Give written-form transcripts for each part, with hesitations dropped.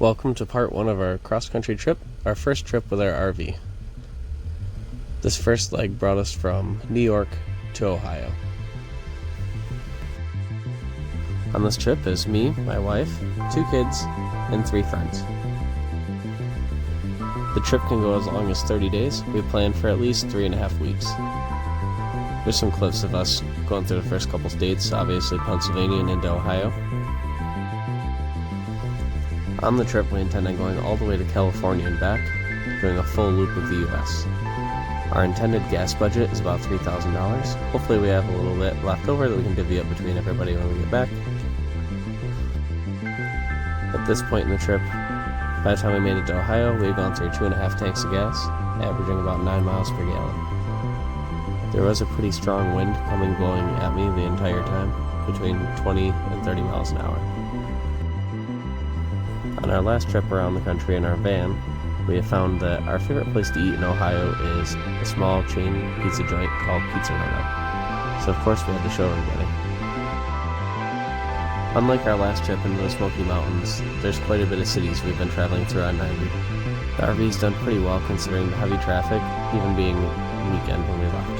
Welcome to part one of our cross-country trip, our first trip with our RV. This first leg brought us from New York to Ohio. On this trip is me, my wife, 2 kids, and 3 friends. The trip can go as long as 30 days. We planned for at least 3.5 weeks. There's some clips of us going through the first couple states, obviously Pennsylvania and into Ohio. On the trip, we intend on going all the way to California and back, doing a full loop of the US. Our intended gas budget is about $3,000. Hopefully we have a little bit left over that we can divvy up between everybody when we get back. At this point in the trip, by the time we made it to Ohio, we had gone through 2.5 tanks of gas, averaging about 9 miles per gallon. There was a pretty strong wind blowing at me the entire time, between 20 and 30 miles an hour. On our last trip around the country in our van, we have found that our favorite place to eat in Ohio is a small chain pizza joint called Pizza Roto. So of course we had to show everybody. Unlike our last trip into the Smoky Mountains, there's quite a bit of cities we've been traveling through on 90. The RV's done pretty well considering the heavy traffic, even being weekend when we left.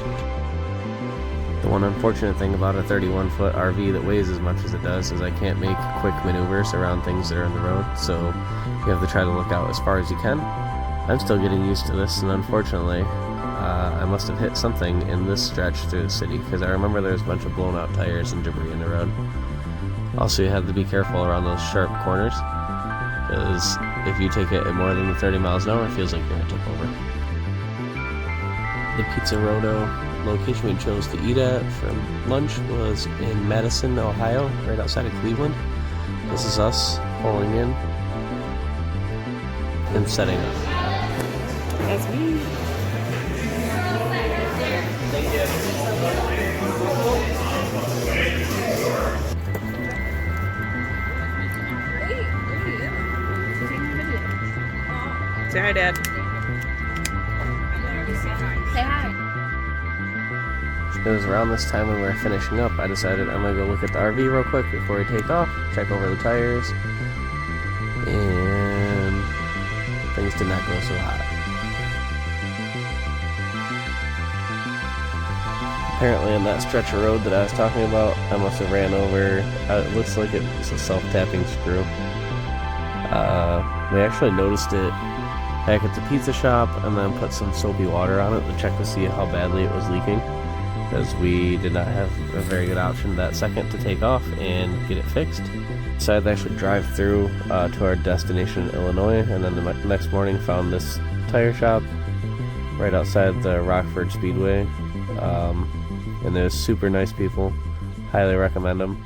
The one unfortunate thing about a 31-foot RV that weighs as much as it does is I can't make quick maneuvers around things that are in the road, so you have to try to look out as far as you can. I'm still getting used to this, and unfortunately, I must have hit something in this stretch through the city, because I remember there was a bunch of blown out tires and debris in the road. Also, you have to be careful around those sharp corners, because if you take it at more than 30 miles an hour, it feels like you're going to tip over. The Pizza Roto location we chose to eat at for lunch was in Madison, Ohio, right outside of Cleveland. This is us pulling in and setting up. That's me. Say hi, Dad. Say hi. It was around this time when we were finishing up, I decided I'm going to go look at the RV real quick before we take off, check over the tires, and things did not go so hot. Apparently on that stretch of road that I was talking about, I must have ran over, it looks like it's a self-tapping screw. We actually noticed it back at the pizza shop and then put some soapy water on it to check to see how badly it was leaking, because we did not have a very good option that second to take off and get it fixed. Decided to actually drive through to our destination in Illinois, and then the next morning found this tire shop right outside the Rockford Speedway, and they're super nice people. Highly recommend them.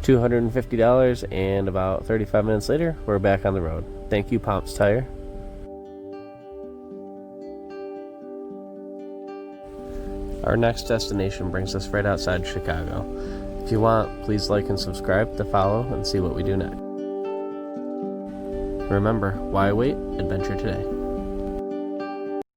$250, and about 35 minutes later, we're back on the road. Thank you, Pomps Tire. Our next destination brings us right outside Chicago. If you want, please like and subscribe to follow and see what we do next. Remember, why wait? Adventure today.